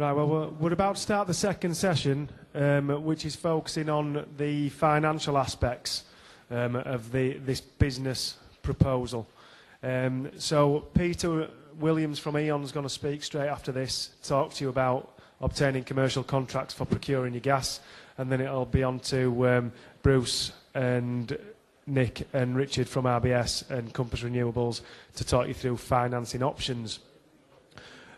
Right, well, we're about to start the second session, which is focusing on the financial aspects of this business proposal. So Peter Williams from E.ON is going to speak straight after this, talk to you about obtaining commercial contracts for procuring your gas, and then it'll be on to Bruce and Nick and Richard from RBS and Compass Renewables to talk you through financing options.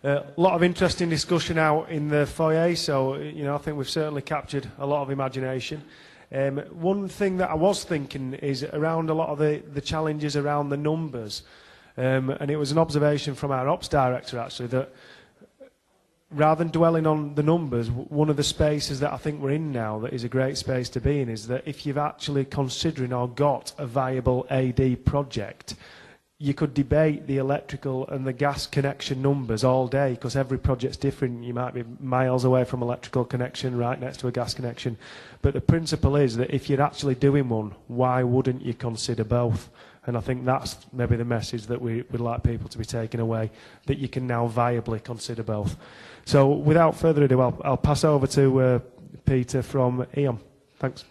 A lot of interesting discussion out in the foyer, so I think we've certainly captured a lot of imagination. One thing that I was thinking is around a lot of the challenges around the numbers, and it was an observation from our ops director actually that rather than dwelling on the numbers, one of the spaces that I think we're in now that is a great space to be in is that if you've actually considering or got a viable AD project, you could debate the electrical and the gas connection numbers all day because every project's different. You might be miles away from electrical connection, right next to a gas connection. But the principle is that if you're actually doing one, why wouldn't you consider both? And I think that's maybe the message that we would like people to be taking away, that you can now viably consider both. So without further ado, I'll pass over to Peter from E.ON. Thanks.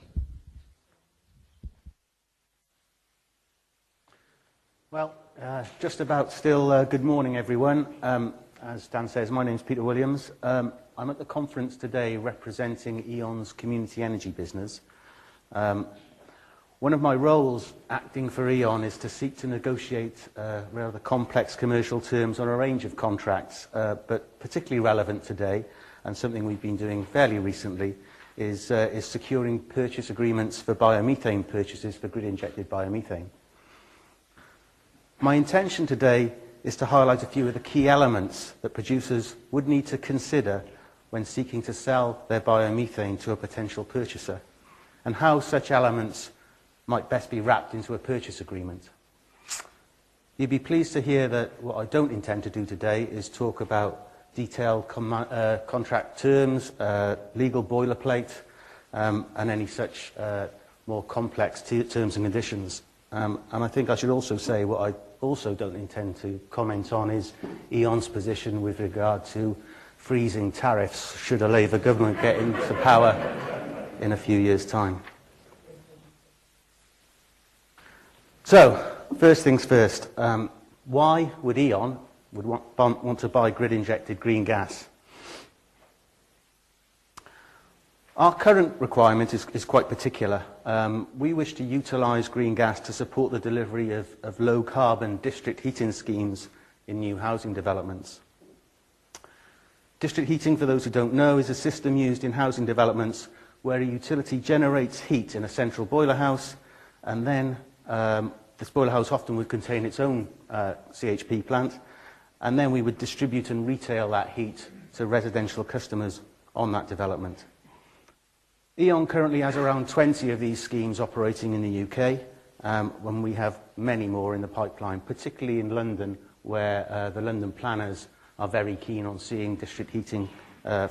Well, just about still good morning, everyone. As Dan says, my name is Peter Williams. I'm at the conference today representing E.ON's community energy business. One of my roles acting for E.ON is to seek to negotiate rather complex commercial terms on a range of contracts, but particularly relevant today, and something we've been doing fairly recently, is securing purchase agreements for biomethane purchases for grid-injected biomethane. My intention today is to highlight a few of the key elements that producers would need to consider when seeking to sell their biomethane to a potential purchaser, and how such elements might best be wrapped into a purchase agreement. You'd be pleased to hear that what I don't intend to do today is talk about detailed contract terms, legal boilerplate, and any such more complex terms and conditions. And I think I should also say what I also don't intend to comment on is E.ON's position with regard to freezing tariffs should a Labour government get into power in a few years' time. So, first things first, why would E.ON want to buy grid-injected green gas? Our current requirement is quite particular. We wish to utilise green gas to support the delivery of low-carbon district heating schemes in new housing developments. District heating, for those who don't know, is a system used in housing developments where a utility generates heat in a central boiler house, and then this boiler house often would contain its own CHP plant, and then we would distribute and retail that heat to residential customers on that development. E.ON currently has around 20 of these schemes operating in the UK, when we have many more in the pipeline, particularly in London, where the London planners are very keen on seeing district heating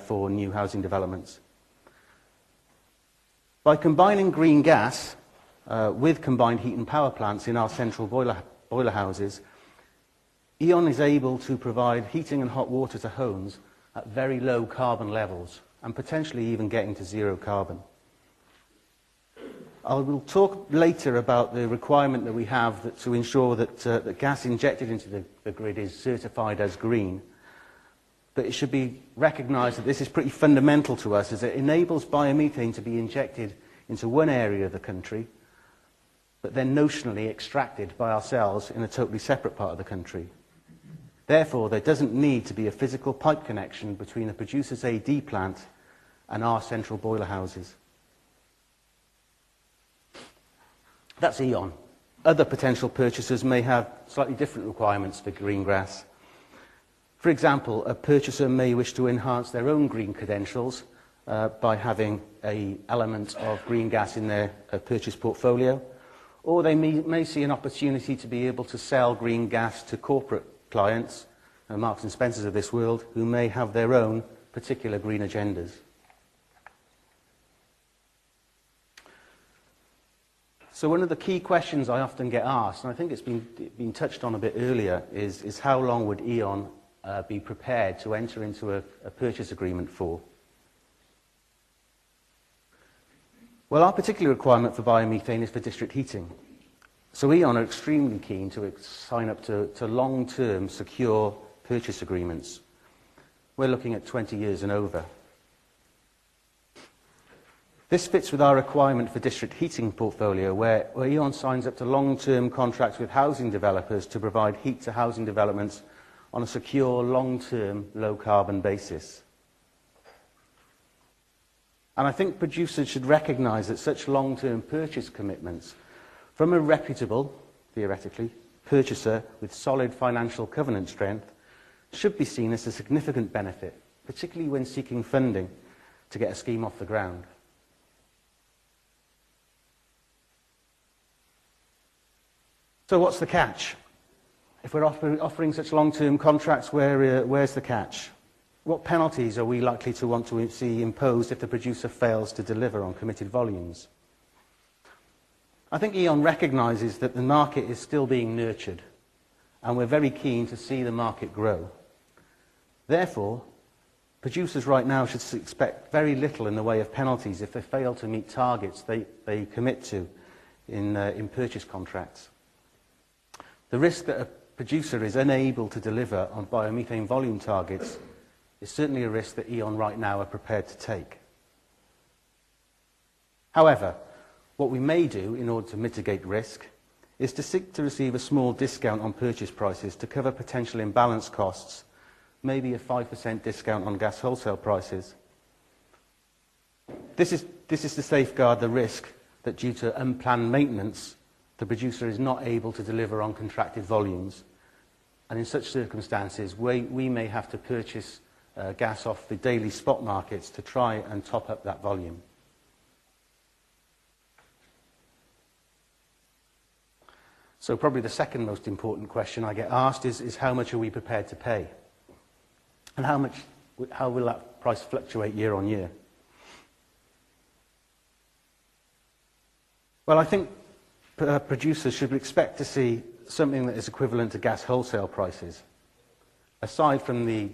for new housing developments. By combining green gas with combined heat and power plants in our central boiler houses, E.ON is able to provide heating and hot water to homes at very low carbon levels, and potentially even getting to zero carbon. I will talk later about the requirement that we have to ensure that gas injected into the grid is certified as green. But it should be recognised that this is pretty fundamental to us, as it enables biomethane to be injected into one area of the country, but then notionally extracted by ourselves in a totally separate part of the country. Therefore, there doesn't need to be a physical pipe connection between the producer's AD plant and our central boiler houses. That's E.ON. Other potential purchasers may have slightly different requirements for green gas. For example, a purchaser may wish to enhance their own green credentials by having an element of green gas in their purchase portfolio, or they may see an opportunity to be able to sell green gas to corporate clients, Marks and Spencers of this world, who may have their own particular green agendas. So one of the key questions I often get asked, and I think it's been touched on a bit earlier, is how long would E.ON be prepared to enter into a purchase agreement for? Well, our particular requirement for biomethane is for district heating. So E.ON are extremely keen to sign up to long-term, secure purchase agreements. We're looking at 20 years and over. This fits with our requirement for district heating portfolio, where E.ON signs up to long-term contracts with housing developers to provide heat to housing developments on a secure, long-term, low-carbon basis. And I think producers should recognise that such long-term purchase commitments from a reputable, theoretically, purchaser with solid financial covenant strength should be seen as a significant benefit, particularly when seeking funding to get a scheme off the ground. So what's the catch? If we're offering such long-term contracts, where's the catch? What penalties are we likely to want to see imposed if the producer fails to deliver on committed volumes? I think E.ON recognises that the market is still being nurtured, and we're very keen to see the market grow. Therefore, producers right now should expect very little in the way of penalties if they fail to meet targets they commit to in purchase contracts. The risk that a producer is unable to deliver on biomethane volume targets is certainly a risk that E.ON right now are prepared to take. However, what we may do in order to mitigate risk is to seek to receive a small discount on purchase prices to cover potential imbalance costs, maybe a 5% discount on gas wholesale prices. This is to safeguard the risk that due to unplanned maintenance, the producer is not able to deliver on contracted volumes. And in such circumstances, we may have to purchase gas off the daily spot markets to try and top up that volume. So probably the second most important question I get asked is how much are we prepared to pay? And how will that price fluctuate year on year? Well, I think producers should expect to see something that is equivalent to gas wholesale prices, aside from the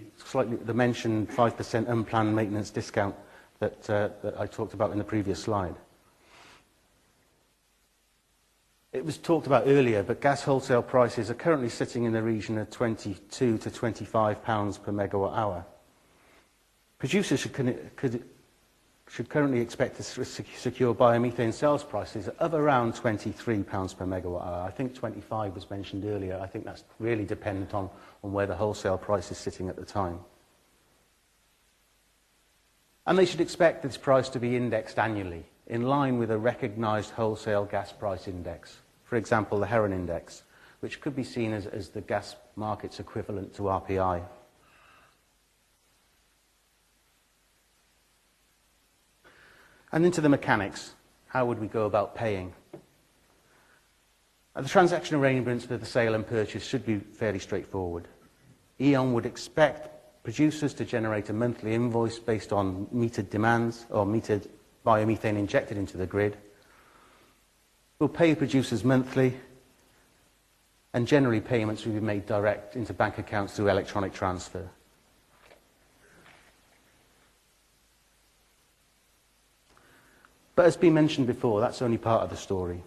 mentioned 5% unplanned maintenance discount that I talked about in the previous slide. It was talked about earlier, but gas wholesale prices are currently sitting in the region of £22 to £25 per megawatt hour. Producers should currently expect to secure biomethane sales prices of around £23 per megawatt hour. I think 25 was mentioned earlier. I think that's really dependent on where the wholesale price is sitting at the time. And they should expect this price to be indexed annually, in line with a recognised wholesale gas price index. For example, the Heron Index, which could be seen as the gas market's equivalent to RPI. And into the mechanics. How would we go about paying? The transaction arrangements for the sale and purchase should be fairly straightforward. E.ON would expect producers to generate a monthly invoice based on metered demands or metered biomethane injected into the grid. We'll pay producers monthly, and generally payments will be made direct into bank accounts through electronic transfer. But as been mentioned before, that's only part of the story.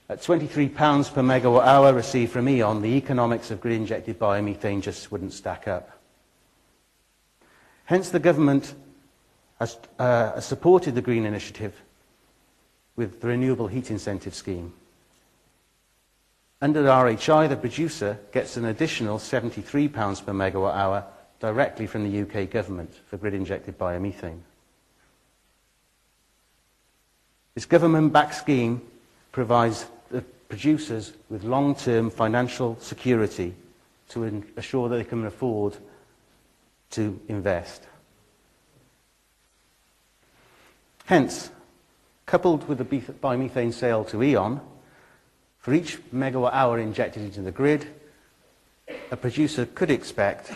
At £23 per megawatt hour received from E.ON, the economics of grid-injected biomethane just wouldn't stack up. Hence, the government has supported the Green Initiative with the Renewable Heat Incentive Scheme. Under RHI, the producer gets an additional £73 per megawatt hour directly from the UK government for grid-injected biomethane. This government-backed scheme provides the producers with long-term financial security to assure that they can afford to invest. Hence, coupled with the biomethane sale to E.ON, for each megawatt hour injected into the grid, a producer could expect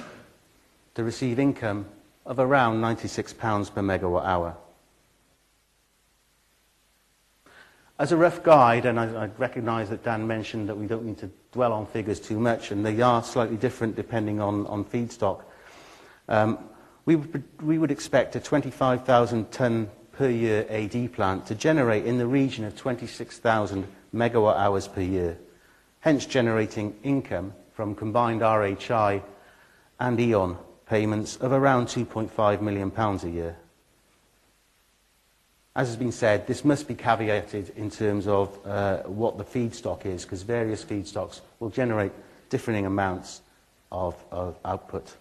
to receive income of around £96 per megawatt hour. As a rough guide, and I recognise that Dan mentioned that we don't need to dwell on figures too much, and they are slightly different depending on feedstock, we would expect a 25,000 tonne per year AD plant to generate in the region of 26,000 megawatt hours per year, hence generating income from combined RHI and E.ON payments of around £2.5 million a year. As has been said, this must be caveated in terms of what the feedstock is, because various feedstocks will generate differing amounts of output.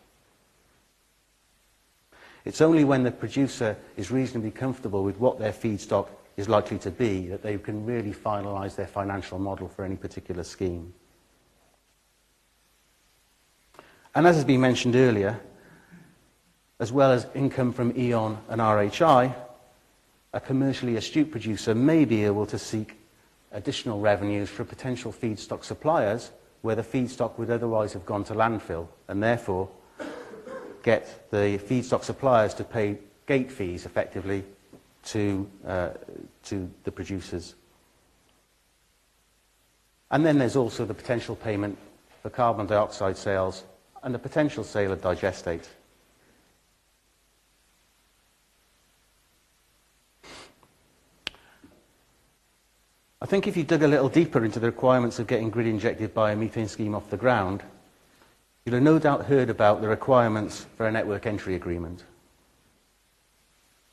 It's only when the producer is reasonably comfortable with what their feedstock is likely to be that they can really finalise their financial model for any particular scheme. And as has been mentioned earlier, as well as income from E.ON and RHI, a commercially astute producer may be able to seek additional revenues for potential feedstock suppliers where the feedstock would otherwise have gone to landfill, and therefore get the feedstock suppliers to pay gate fees effectively to the producers. And then there's also the potential payment for carbon dioxide sales and the potential sale of digestate. I think if you dug a little deeper into the requirements of getting grid-injected biomethane scheme off the ground, you'll have no doubt heard about the requirements for a network entry agreement.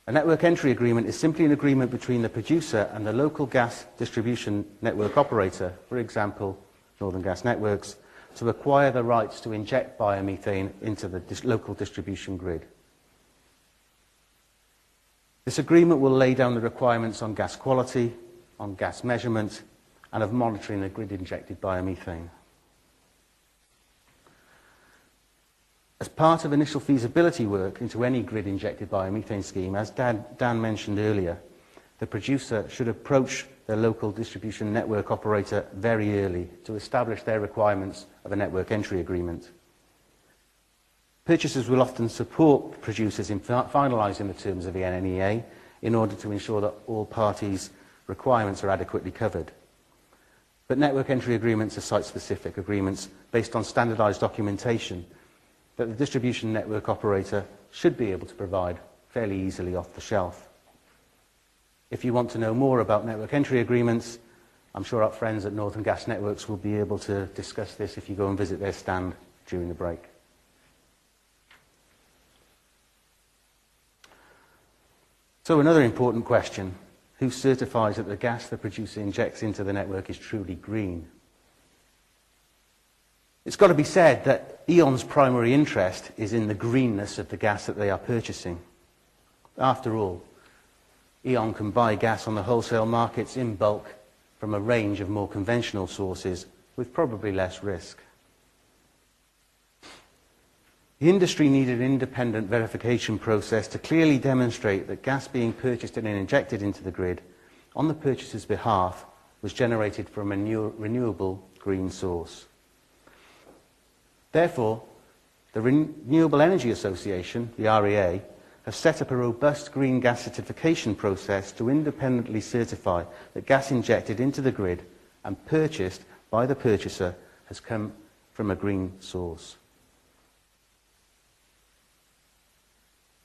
A network entry agreement is simply an agreement between the producer and the local gas distribution network operator, for example, Northern Gas Networks, to acquire the rights to inject biomethane into the local distribution grid. This agreement will lay down the requirements on gas quality, on gas measurement, and of monitoring the grid-injected biomethane. As part of initial feasibility work into any grid-injected biomethane scheme, as Dan mentioned earlier, the producer should approach their local distribution network operator very early to establish their requirements of a network entry agreement. Purchasers will often support producers in finalising the terms of the NNEA in order to ensure that all parties' requirements are adequately covered. But network entry agreements are site-specific agreements based on standardised documentation that the distribution network operator should be able to provide fairly easily off the shelf. If you want to know more about network entry agreements, I'm sure our friends at Northern Gas Networks will be able to discuss this if you go and visit their stand during the break. So another important question: who certifies that the gas the producer injects into the network is truly green? It's got to be said that E.ON's primary interest is in the greenness of the gas that they are purchasing. After all, E.ON can buy gas on the wholesale markets in bulk from a range of more conventional sources with probably less risk. The industry needed an independent verification process to clearly demonstrate that gas being purchased and injected into the grid on the purchaser's behalf was generated from a renewable green source. Therefore, the Renewable Energy Association, the REA, have set up a robust green gas certification process to independently certify that gas injected into the grid and purchased by the purchaser has come from a green source.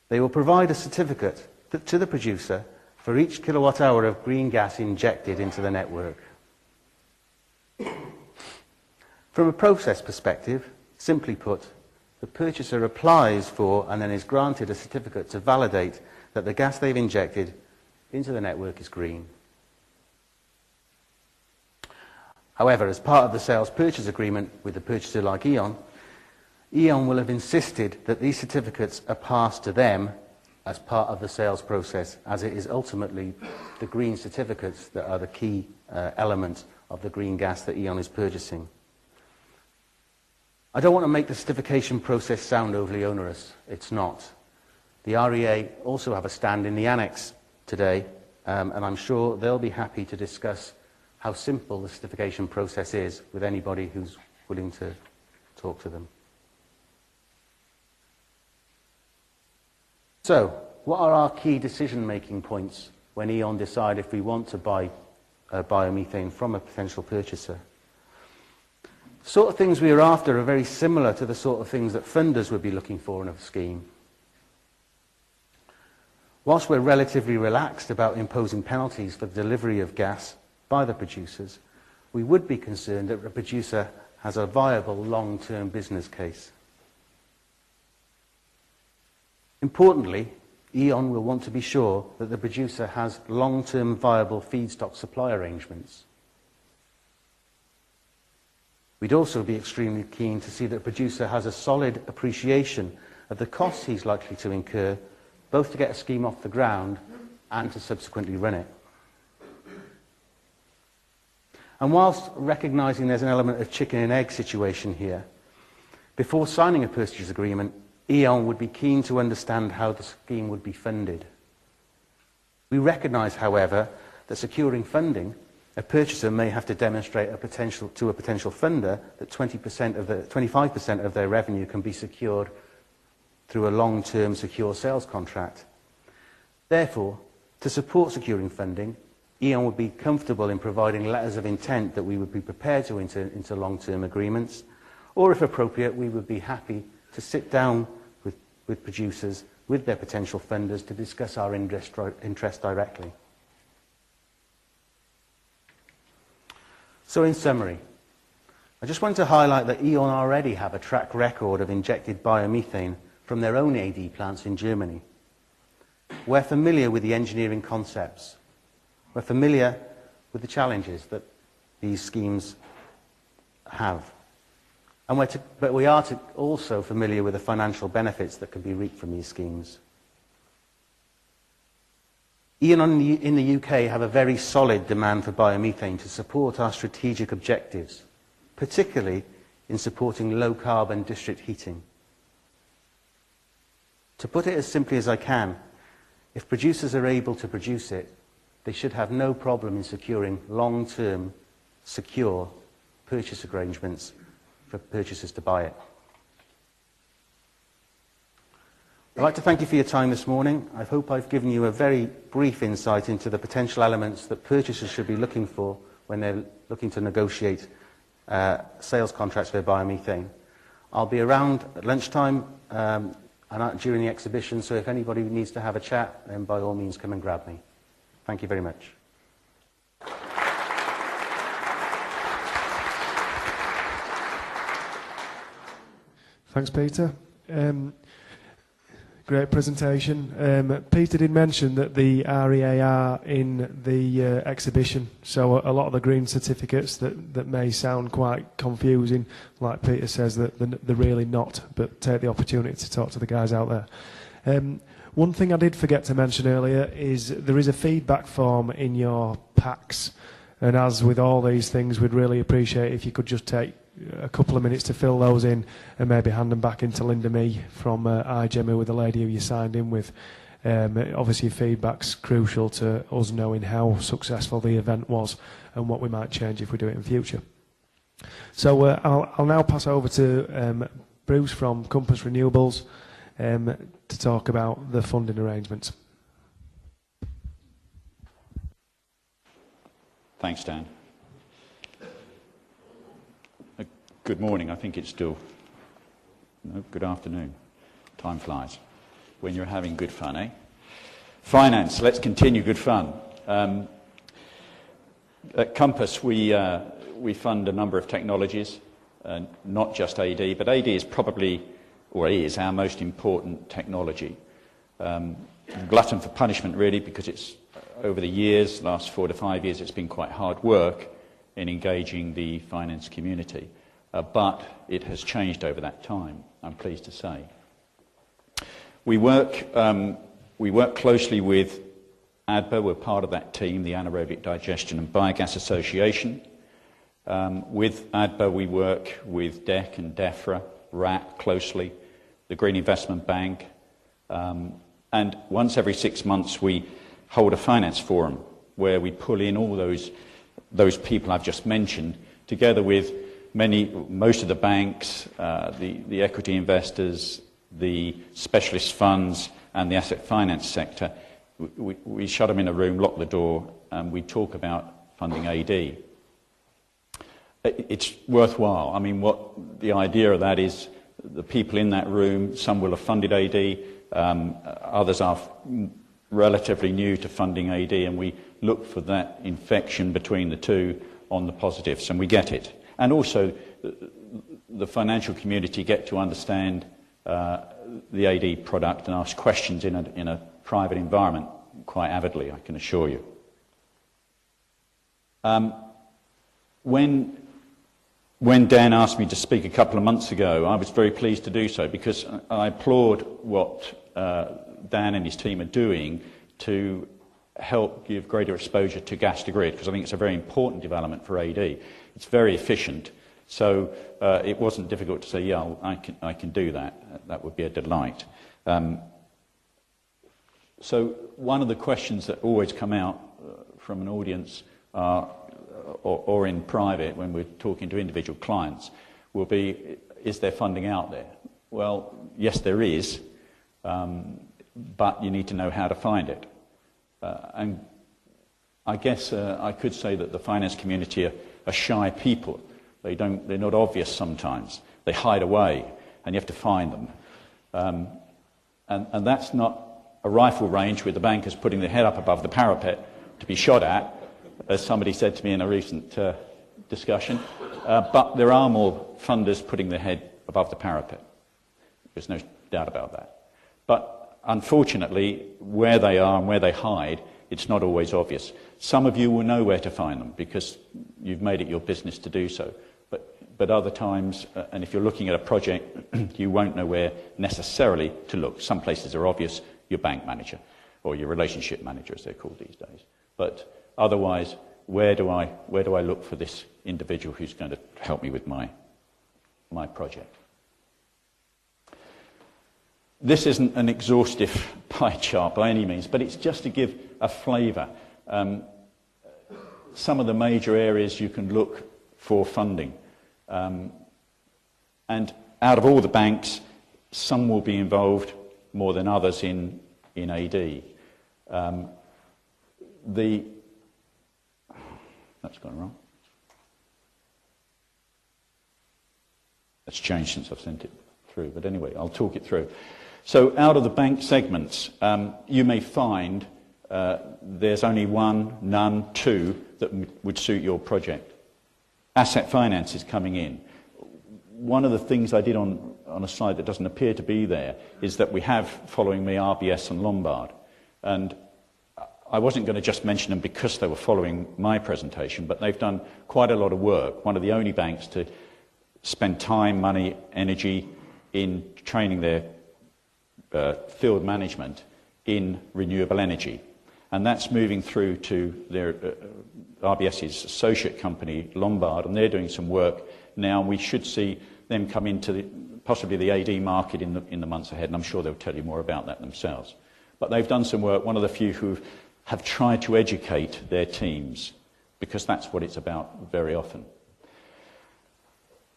They will provide a certificate to the producer for each kilowatt hour of green gas injected into the network. From a process perspective, simply put, the purchaser applies for and then is granted a certificate to validate that the gas they've injected into the network is green. However, as part of the sales purchase agreement with a purchaser like E.ON, E.ON will have insisted that these certificates are passed to them as part of the sales process, as it is ultimately the green certificates that are the key element of the green gas that E.ON is purchasing. I don't want to make the certification process sound overly onerous. It's not. The REA also have a stand in the annex today, and I'm sure they'll be happy to discuss how simple the certification process is with anybody who's willing to talk to them. So, what are our key decision-making points when E.ON decide if we want to buy biomethane from a potential purchaser. The sort of things we are after are very similar to the sort of things that funders would be looking for in a scheme. Whilst we're relatively relaxed about imposing penalties for the delivery of gas by the producers, we would be concerned that the producer has a viable long-term business case. Importantly, E.ON will want to be sure that the producer has long-term viable feedstock supply arrangements. We'd also be extremely keen to see that the producer has a solid appreciation of the costs he's likely to incur, both to get a scheme off the ground and to subsequently run it. And whilst recognising there's an element of chicken and egg situation here, before signing a purchase agreement, E.ON would be keen to understand how the scheme would be funded. We recognise, however, that securing funding, a purchaser may have to demonstrate to a potential funder that 25% of their revenue can be secured through a long-term secure sales contract. Therefore, to support securing funding, E.ON would be comfortable in providing letters of intent that we would be prepared to enter into long-term agreements, or if appropriate, we would be happy to sit down with producers, with their potential funders, to discuss our interest directly. So in summary, I just want to highlight that E.ON already have a track record of injected biomethane from their own AD plants in Germany. We're familiar with the engineering concepts. We're familiar with the challenges that these schemes have. But we are also familiar with the financial benefits that can be reaped from these schemes. E.ON in the UK have a very solid demand for biomethane to support our strategic objectives, particularly in supporting low-carbon district heating. To put it as simply as I can, if producers are able to produce it, they should have no problem in securing long-term, secure purchase arrangements for purchasers to buy it. I'd like to thank you for your time this morning. I hope I've given you a very brief insight into the potential elements that purchasers should be looking for when they're looking to negotiate sales contracts for biomethane. I'll be around at lunchtime and during the exhibition, so if anybody needs to have a chat, then by all means come and grab me. Thank you very much. Thanks, Peter. Great presentation. Peter did mention that the REA are in the exhibition, so a lot of the green certificates that may sound quite confusing, like Peter says, that they're really not, but take the opportunity to talk to the guys out there. One thing I did forget to mention earlier is there is a feedback form in your packs, and as with all these things, we'd really appreciate if you could just take a couple of minutes to fill those in and maybe hand them back into Linda Me from iGEMA with the lady who you signed in with. Obviously feedback's crucial to us knowing how successful the event was and what we might change if we do it in future. So I'll now pass over to Bruce from Compass Renewables to talk about the funding arrangements. Thanks, Dan. Good morning. I think it's still... No, good afternoon. Time flies. When you're having good fun, eh? Finance. Let's continue good fun. At Compass, we fund a number of technologies, not just AD, but AD is probably, or is, our most important technology. Glutton for punishment, really, because it's over the years, last 4 to 5 years, it's been quite hard work in engaging the finance community. But it has changed over that time, I'm pleased to say. We work closely with ADBA. We're part of that team, the Anaerobic Digestion and Biogas Association. With ADBA, we work with DEC and DEFRA, RAT closely, the Green Investment Bank, and once every 6 months we hold a finance forum where we pull in all those people I've just mentioned, together with most of the banks, the equity investors, the specialist funds, and the asset finance sector. We shut them in a room, lock the door, and we talk about funding AD. It's worthwhile. I mean, what the idea of that is, the people in that room, some will have funded AD, others are relatively new to funding AD, and we look for that infection between the two on the positives, and we get it. And also, the financial community get to understand the AD product and ask questions in a private environment quite avidly, I can assure you. When Dan asked me to speak a couple of months ago, I was very pleased to do so, because I applaud what Dan and his team are doing to help give greater exposure to gas to grid, because I think it's a very important development for AD. It's very efficient, so it wasn't difficult to say, yeah, I can do that. That would be a delight. So one of the questions that always come out from an audience or in private when we're talking to individual clients will be, is there funding out there? Well, yes, there is, but you need to know how to find it. And I guess I could say that the finance community are shy people. They're not obvious sometimes. They hide away, and you have to find them. And that's not a rifle range with the bankers putting their head up above the parapet to be shot at, as somebody said to me in a recent discussion. But there are more funders putting their head above the parapet. There's no doubt about that. But unfortunately, where they are and where they hide, it's not always obvious. Some of you will know where to find them because you've made it your business to do so. But other times, and if you're looking at a project, you won't know where necessarily to look. Some places are obvious, your bank manager, or your relationship manager, as they're called these days. But otherwise, where do I look for this individual who's going to help me with my project? This isn't an exhaustive pie chart by any means, but it's just to give a flavour. Some of the major areas you can look for funding. And out of all the banks, some will be involved more than others in AD. That's gone wrong. That's changed since I've sent it through, but anyway, I'll talk it through. So out of the bank segments, you may find there's only one, none, two that would suit your project. Asset finance is coming in. One of the things I did on a slide that doesn't appear to be there is that we have, following me, RBS and Lombard. And I wasn't going to just mention them because they were following my presentation, but they've done quite a lot of work. One of the only banks to spend time, money, energy in training their field management in renewable energy. And that's moving through to their RBS's associate company, Lombard, and they're doing some work now. We should see them come into possibly the AD market in the months ahead, and I'm sure they'll tell you more about that themselves. But they've done some work, one of the few who have tried to educate their teams, because that's what it's about very often.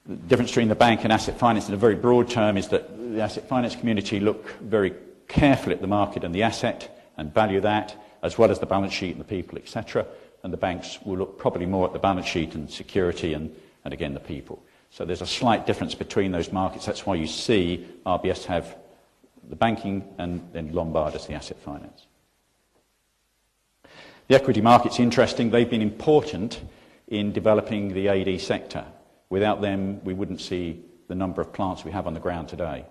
The difference between the bank and asset finance in a very broad term is that the asset finance community look very carefully at the market and the asset and value that, as well as the balance sheet and the people, etc. And the banks will look probably more at the balance sheet and security and again, the people. So there's a slight difference between those markets. That's why you see RBS have the banking and then Lombard as the asset finance. The equity market's interesting. They've been important in developing the AD sector. Without them, we wouldn't see the number of plants we have on the ground today.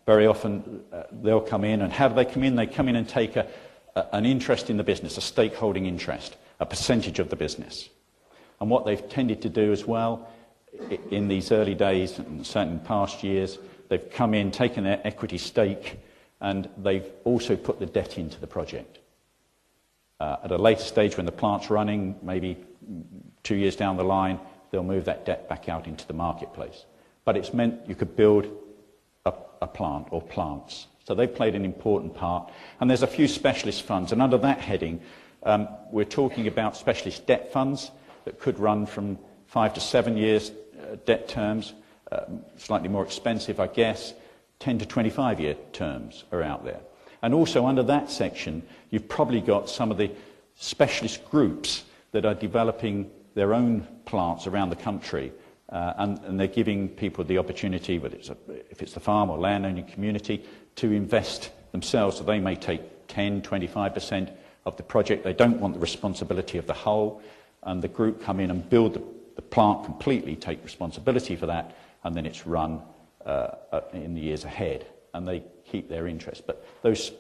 Very often, they'll come in, and how do they come in? They come in and take an interest in the business, a stakeholding interest, a percentage of the business. And what they've tended to do as well, in these early days, and certainly in past years, they've come in, taken their equity stake, and they've also put the debt into the project. At a later stage, when the plant's running, maybe 2 years down the line, they'll move that debt back out into the marketplace. But it's meant you could build a plant or plants. So they've played an important part. And there's a few specialist funds. And under that heading, we're talking about specialist debt funds that could run from 5 to 7 years debt terms, slightly more expensive, I guess. 10 to 25-year terms are out there. And also under that section, you've probably got some of the specialist groups that are developing their own plants around the country, and they're giving people the opportunity, whether if it's the farm or landowning community, to invest themselves. So they may take 10, 25% of the project. They don't want the responsibility of the whole, and the group come in and build the plant completely, take responsibility for that, and then it's run in the years ahead, and they keep their interest. But those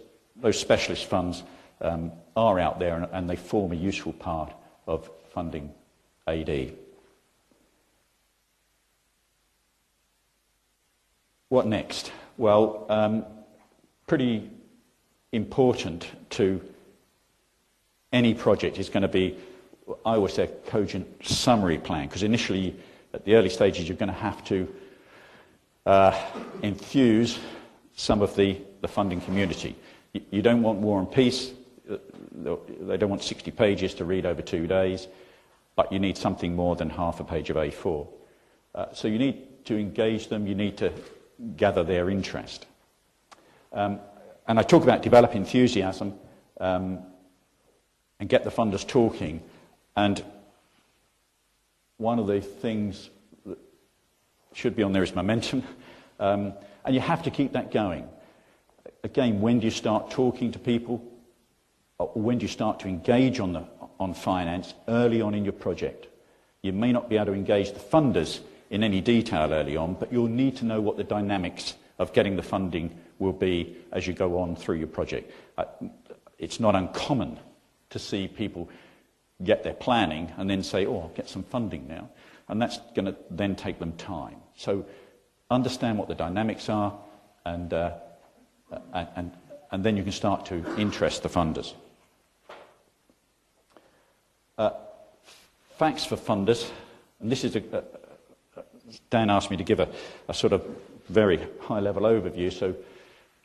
specialist funds are out there, and they form a useful part of funding AD. What next? Well, pretty important to any project is going to be, I always say, a cogent summary plan, because initially, at the early stages, you're going to have to infuse some of the funding community. You don't want War and Peace. They don't want 60 pages to read over 2 days, but you need something more than half a page of A4. So you need to engage them. You need to gather their interest. And I talk about develop enthusiasm and get the funders talking. And one of the things that should be on there is momentum. And you have to keep that going. Again, when do you start talking to people? Or when do you start to engage on finance early on in your project? You may not be able to engage the funders in any detail early on, but you'll need to know what the dynamics of getting the funding will be as you go on through your project. It's not uncommon to see people get their planning and then say, oh, I'll get some funding now. And that's going to then take them time. So understand what the dynamics are, and then you can start to interest the funders. Facts for funders, and this is Dan asked me to give a sort of very high-level overview, so,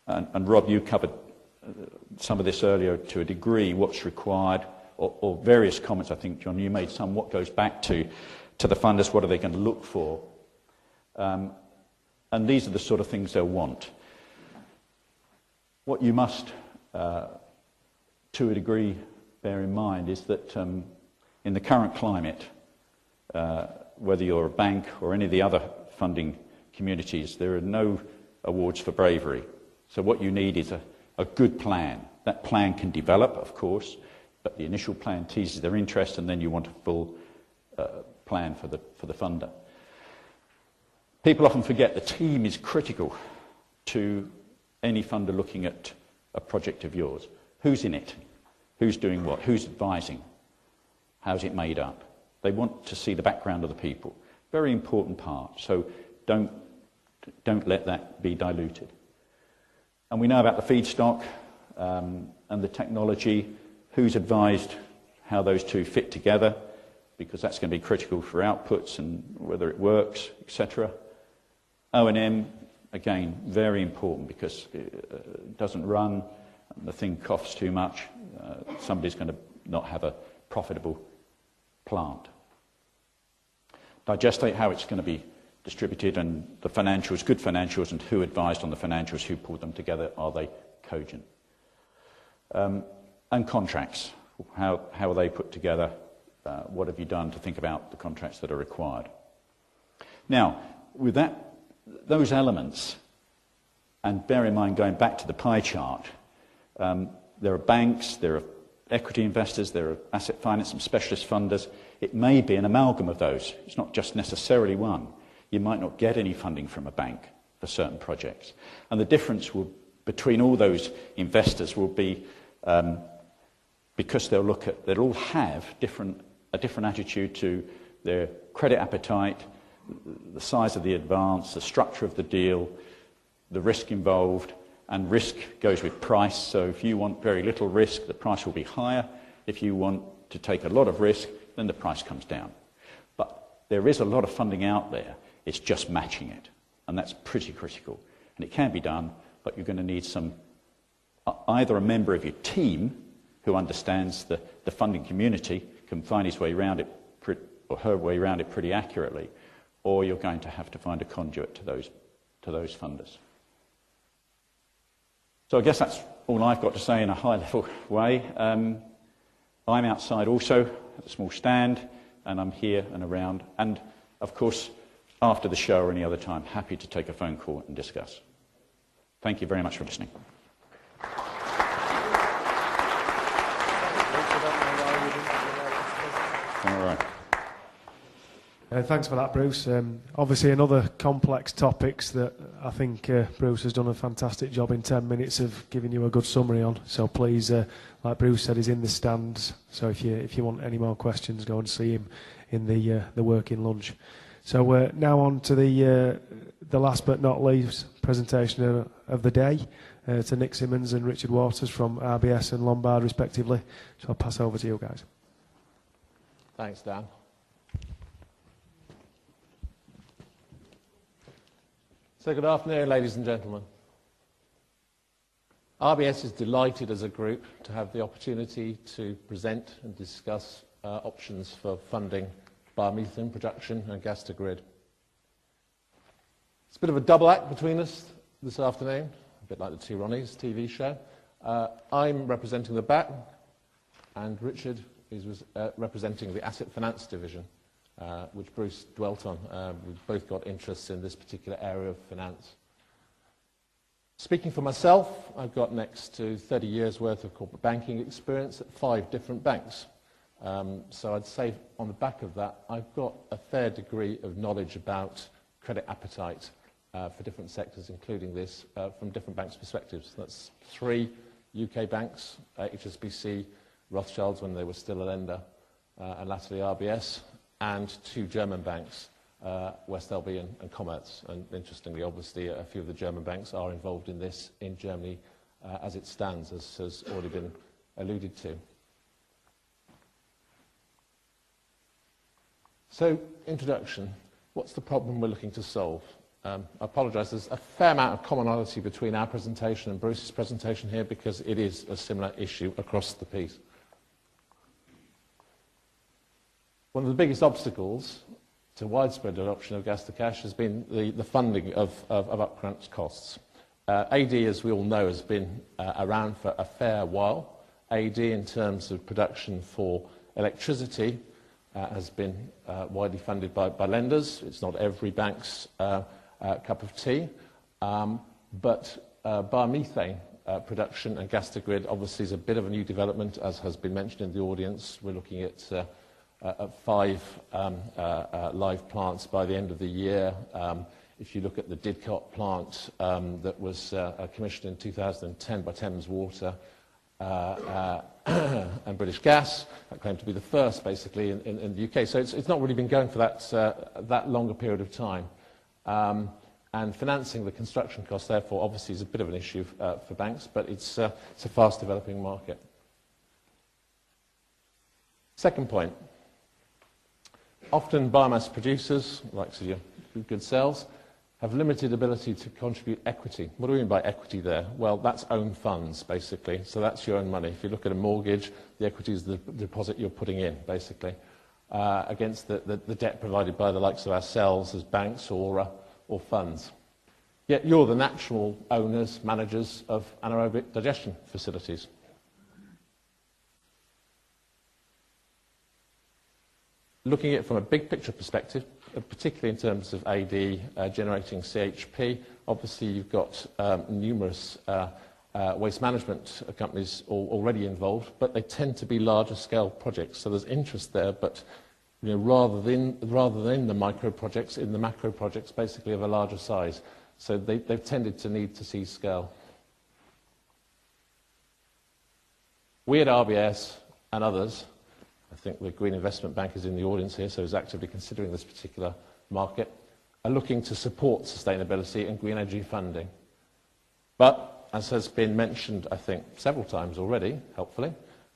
and Rob, you covered some of this earlier to a degree, what's required, or various comments. I think, John, you made some, what goes back to the funders, what are they going to look for? And these are the sort of things they'll want. What you must, to a degree, bear in mind is that in the current climate, whether you're a bank or any of the other funding communities, there are no awards for bravery. So what you need is a good plan. That plan can develop, of course, but the initial plan teases their interest, and then you want a full plan for the funder. People often forget the team is critical to any funder looking at a project of yours. Who's in it? Who's doing what? Who's advising? How's it made up? They want to see the background of the people. Very important part. So don't let that be diluted. And we know about the feedstock and the technology. Who's advised how those two fit together? Because that's going to be critical for outputs and whether it works, etc. O&M, again, very important, because it doesn't run, and the thing coughs too much. Somebody's going to not have a profitable plant. Digestate, how it's going to be distributed, and the financials, good financials, and who advised on the financials, who pulled them together, are they cogent? And contracts, how are they put together? What have you done to think about the contracts that are required? Now, with those elements, and bear in mind, going back to the pie chart, there are banks, there are equity investors, there are asset finance and specialist funders. It may be an amalgam of those. It's not just necessarily one. You might not get any funding from a bank for certain projects. And the difference between all those investors will be because they'll all have a different attitude to their credit appetite, the size of the advance, the structure of the deal, the risk involved, and risk goes with price. So if you want very little risk, the price will be higher. If you want to take a lot of risk, then the price comes down. But there is a lot of funding out there. It's just matching it, and that's pretty critical. And it can be done, but you're going to need either a member of your team who understands the funding community, can find his way around it, or her way around it pretty accurately, or you're going to have to find a conduit to those funders. So I guess that's all I've got to say in a high-level way. I'm outside also at a small stand, and I'm here and around. And, of course, after the show or any other time, happy to take a phone call and discuss. Thank you very much for listening. All right. Thanks for that, Bruce. Obviously, another complex topics that I think Bruce has done a fantastic job in 10 minutes of giving you a good summary on. So please, like Bruce said, he's in the stands. So if you want any more questions, go and see him in the working lunch. So now on to the last but not least presentation of the day to Nick Simmons and Richard Waters from RBS and Lombard, respectively. So I'll pass over to you guys. Thanks, Dan. So good afternoon, ladies and gentlemen. RBS is delighted as a group to have the opportunity to present and discuss options for funding biomethane production and gas to grid. It's a bit of a double act between us this afternoon, a bit like the Two Ronnies TV show. I'm representing the BAT, and Richard is representing the Asset Finance Division, which Bruce dwelt on. We've both got interests in this particular area of finance. Speaking for myself, I've got next to 30 years' worth of corporate banking experience at 5 different banks. So I'd say on the back of that, I've got a fair degree of knowledge about credit appetite for different sectors, including this, from different banks' perspectives. That's 3 UK banks, HSBC, Rothschilds when they were still a lender, and latterly RBS, and 2 German banks, West LB and Commerz. And interestingly, obviously, a few of the German banks are involved in this in Germany as it stands, as has already been alluded to. So, introduction. What's the problem we're looking to solve? I apologise, there's a fair amount of commonality between our presentation and Bruce's presentation here because it is a similar issue across the piece. One of the biggest obstacles to widespread adoption of gas to cash has been the funding of upfront costs. AD, as we all know, has been around for a fair while. AD, in terms of production for electricity, has been widely funded by lenders. It's not every bank's cup of tea, but biomethane production and gas to grid obviously is a bit of a new development, as has been mentioned in the audience. We're looking at 5 live plants by the end of the year. If you look at the Didcot plant that was commissioned in 2010 by Thames Water and British Gas, that claimed to be the first, basically, in the UK. So it's not really been going for that longer period of time. And financing the construction costs, therefore, obviously is a bit of an issue for banks, but it's a fast-developing market. Second point. Often biomass producers, like your good cells, have limited ability to contribute equity. What do we mean by equity there? Well, that's own funds, basically. So that's your own money. If you look at a mortgage, the equity is the deposit you're putting in, basically, against the debt provided by the likes of ourselves as banks or funds. Yet you're the natural owners, managers of anaerobic digestion facilities. Looking at it from a big picture perspective, particularly in terms of AD generating CHP, obviously you've got numerous waste management companies already involved, but they tend to be larger scale projects. So there's interest there, but rather than the micro projects, in the macro projects basically of a larger size. So they've tended to need to see scale. We at RBS and others, I think the Green Investment Bank is in the audience here, so is actively considering this particular market, are looking to support sustainability and green energy funding. But, as has been mentioned, I think, several times already, helpfully,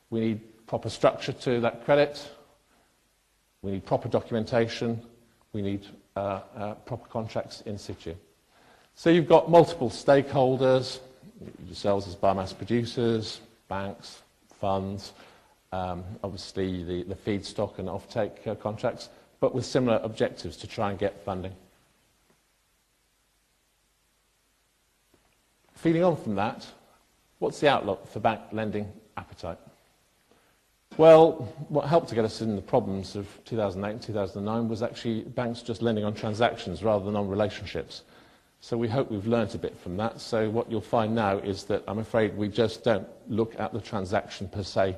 we need proper structure to that credit, we need proper documentation, we need proper contracts in situ. So you've got multiple stakeholders, yourselves as biomass producers, banks, funds, obviously the feedstock and offtake contracts, but with similar objectives to try and get funding. Feeding on from that, what's the outlook for bank lending appetite? Well, what helped to get us in the problems of 2008 and 2009 was actually banks just lending on transactions rather than on relationships. So we hope we've learnt a bit from that. So what you'll find now is that I'm afraid we just don't look at the transaction per se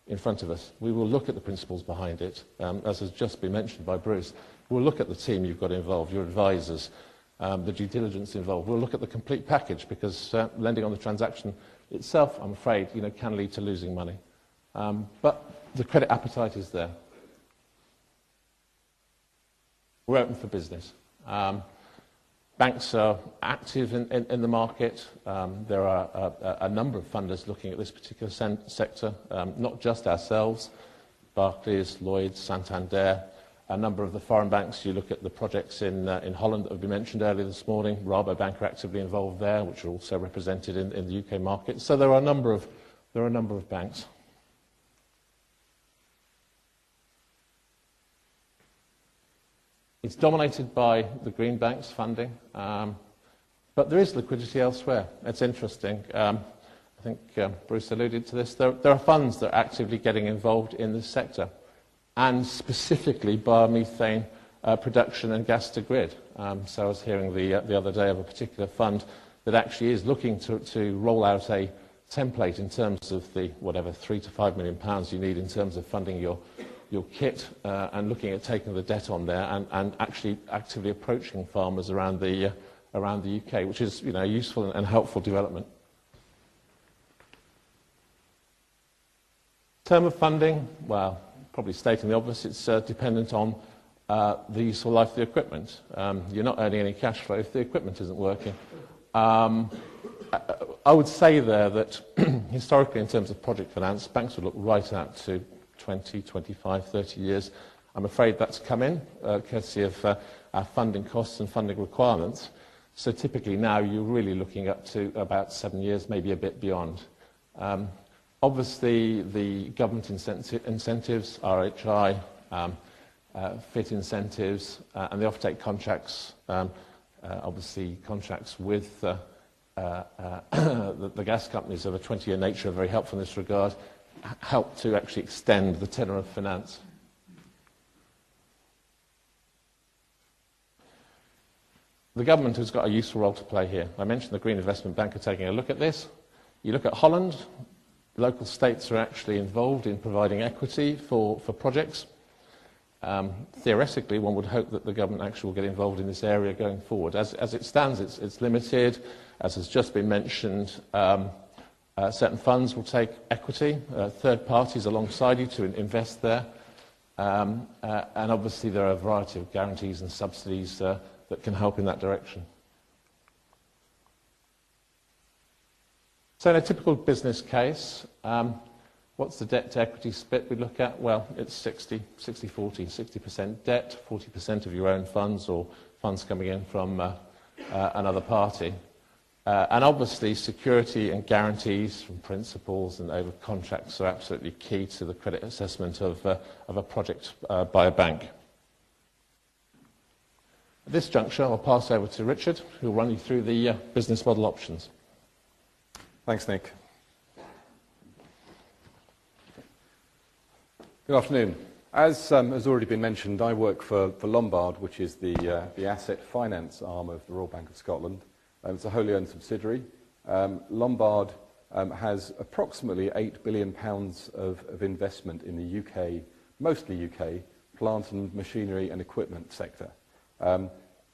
in front of us. We will look at the principles behind it, as has just been mentioned by Bruce. We'll look at the team you've got involved, your advisors, the due diligence involved. We'll look at the complete package because lending on the transaction itself, I'm afraid, can lead to losing money. But the credit appetite is there. We're open for business. Banks are active in the market. There are a number of funders looking at this particular sector, not just ourselves, Barclays, Lloyds, Santander, a number of the foreign banks. You look at the projects in Holland that have been mentioned earlier this morning. Rabobank are actively involved there, which are also represented in the UK market. So there are a number of banks. It's dominated by the green banks funding, but there is liquidity elsewhere. It's interesting. I think Bruce alluded to this. There are funds that are actively getting involved in this sector, and specifically biomethane production and gas to grid. So I was hearing the other day of a particular fund that actually is looking to roll out a template in terms of the, whatever, £3 to £5 million you need in terms of funding your kit and looking at taking the debt on there and actually actively approaching farmers around the UK, which is a useful and helpful development. Term of funding, well, probably stating the obvious, it's dependent on the useful life of the equipment. You're not earning any cash flow if the equipment isn't working. I would say there that historically in terms of project finance, banks would look right out to 20, 25, 30 years. I'm afraid that's come in, courtesy of our funding costs and funding requirements. So typically now you're really looking up to about 7 years, maybe a bit beyond. Obviously the government incentives, RHI, FIT incentives, and the offtake contracts, obviously contracts with the gas companies of a 20-year nature are very helpful in this regard, help to actually extend the tenor of finance. The government has got a useful role to play here. I mentioned the Green Investment Bank are taking a look at this. You look at Holland, local states are actually involved in providing equity for projects. Theoretically, one would hope that the government actually will get involved in this area going forward. As it stands, it's limited. As has just been mentioned, certain funds will take equity, third parties alongside you to invest there. And obviously there are a variety of guarantees and subsidies that can help in that direction. So in a typical business case, what's the debt to equity split we look at? Well, it's 60-40, 60% debt, 40% of your own funds or funds coming in from another party. And obviously security and guarantees from principals and over contracts are absolutely key to the credit assessment of a project by a bank. At this juncture, I'll pass over to Richard, who will run you through the business model options. Thanks, Nick. Good afternoon. As has already been mentioned, I work for Lombard, which is the asset finance arm of the Royal Bank of Scotland. It's a wholly owned subsidiary. Lombard has approximately £8 billion of investment in the UK, mostly UK, plant and machinery and equipment sector.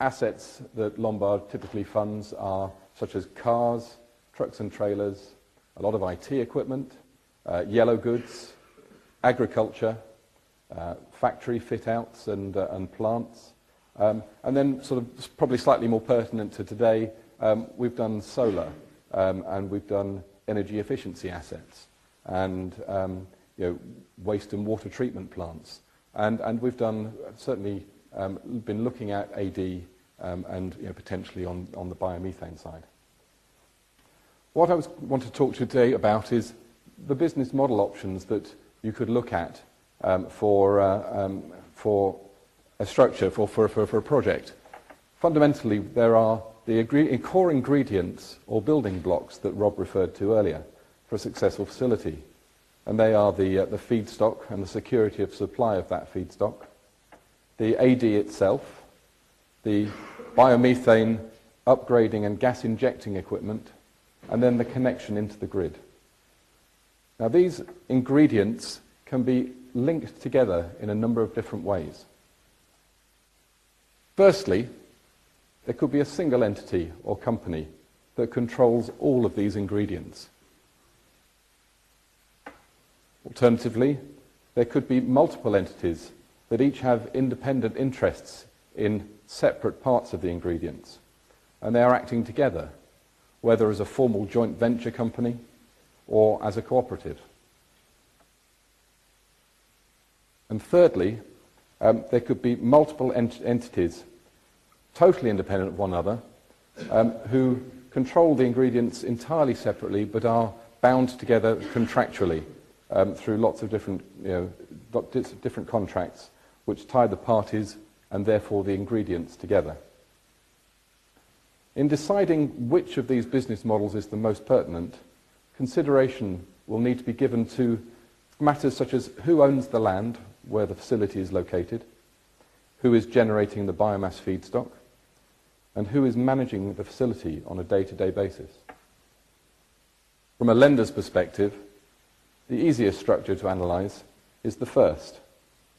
Assets that Lombard typically funds are such as cars, trucks and trailers, a lot of IT equipment, yellow goods, agriculture, factory fit-outs and plants. And then sort of probably slightly more pertinent to today, we've done solar and we've done energy efficiency assets and waste and water treatment plants. And we've done certainly been looking at AD and potentially on the biomethane side. What I want to talk to you today about is the business model options that you could look at for a structure, for a project. Fundamentally, there are the core ingredients or building blocks that Rob referred to earlier for a successful facility. and they are the feedstock and the security of supply of that feedstock, the AD itself, the biomethane upgrading and gas injecting equipment, and then the connection into the grid. Now, these ingredients can be linked together in a number of different ways. Firstly, there could be a single entity or company that controls all of these ingredients. Alternatively, there could be multiple entities that each have independent interests in separate parts of the ingredients, and they are acting together, whether as a formal joint venture company or as a cooperative. And thirdly, there could be multiple entities, totally independent of one another, who control the ingredients entirely separately but are bound together contractually through lots of different, different contracts which tie the parties and therefore the ingredients together. In deciding which of these business models is the most pertinent, consideration will need to be given to matters such as who owns the land where the facility is located, who is generating the biomass feedstock, and who is managing the facility on a day-to-day basis. From a lender's perspective, the easiest structure to analyse is the first,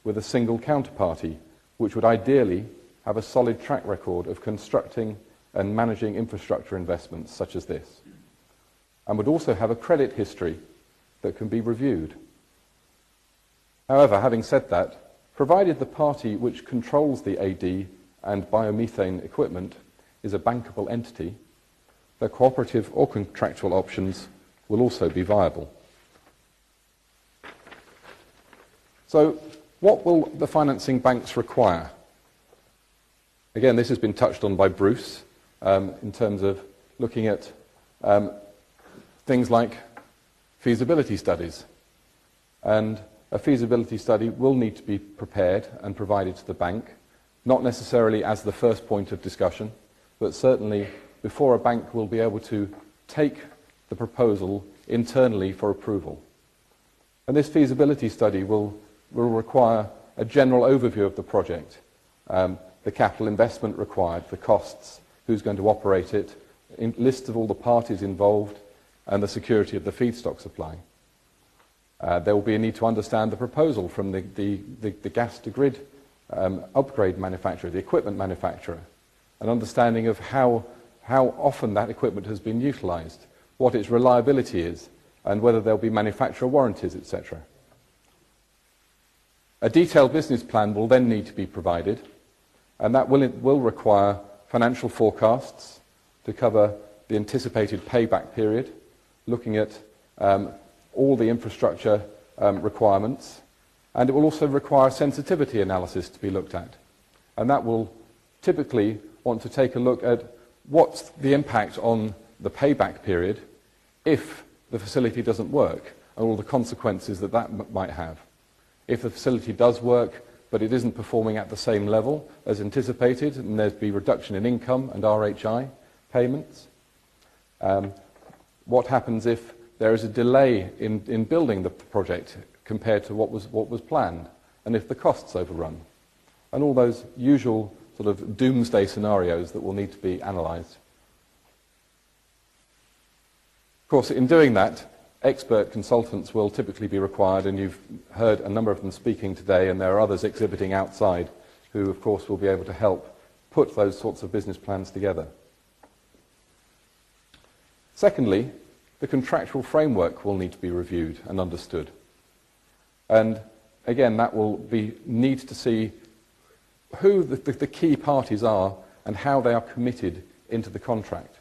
with a single counterparty, which would ideally have a solid track record of constructing and managing infrastructure investments such as this, and would also have a credit history that can be reviewed. However, having said that, provided the party which controls the AD and biomethane equipment is a bankable entity, the cooperative or contractual options will also be viable. So, what will the financing banks require? Again, this has been touched on by Bruce in terms of looking at things like feasibility studies. And a feasibility study will need to be prepared and provided to the bank, not necessarily as the first point of discussion, but certainly before a bank will be able to take the proposal internally for approval. And this feasibility study will require a general overview of the project, the capital investment required, the costs, who's going to operate it, lists of all the parties involved, and the security of the feedstock supply. There will be a need to understand the proposal from the gas to grid upgrade manufacturer, the equipment manufacturer, an understanding of how often that equipment has been utilised, what its reliability is, and whether there will be manufacturer warranties, etc. A detailed business plan will then need to be provided, and that will require financial forecasts to cover the anticipated payback period, looking at all the infrastructure requirements, and it will also require sensitivity analysis to be looked at. And that will typically want to take a look at what's the impact on the payback period if the facility doesn't work, and all the consequences that that might have. If the facility does work, but it isn't performing at the same level as anticipated, and there'd be reduction in income and RHI payments. What happens if there is a delay in building the project compared to what was planned, and if the costs overrun? And all those usual sort of doomsday scenarios that will need to be analysed. Of course, in doing that, expert consultants will typically be required, and you've heard a number of them speaking today, and there are others exhibiting outside who, of course, will be able to help put those sorts of business plans together. Secondly, the contractual framework will need to be reviewed and understood. And again, that will need to see who the key parties are and how they are committed into the contract,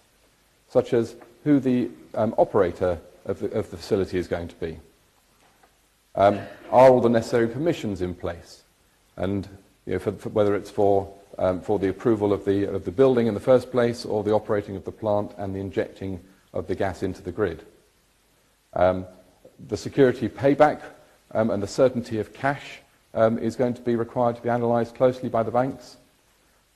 such as who the operator of the facility is going to be. Are all the necessary permissions in place? And whether it's for the approval of the building in the first place, or the operating of the plant and the injecting of the gas into the grid. The security payback and the certainty of cash is going to be required to be analysed closely by the banks.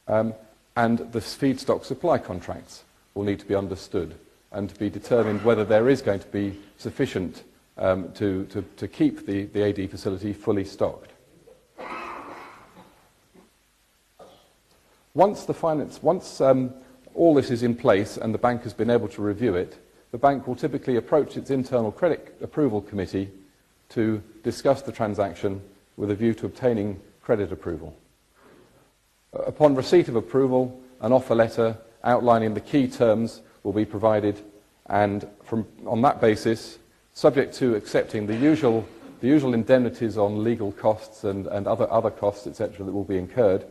And the feedstock supply contracts will need to be understood and to be determined whether there is going to be sufficient to keep the AD facility fully stocked. Once all this is in place and the bank has been able to review it, the bank will typically approach its internal credit approval committee to discuss the transaction with a view to obtaining credit approval. Upon receipt of approval, an offer letter outlining the key terms will be provided, and on that basis, subject to accepting the usual indemnities on legal costs and other costs, etc., that will be incurred,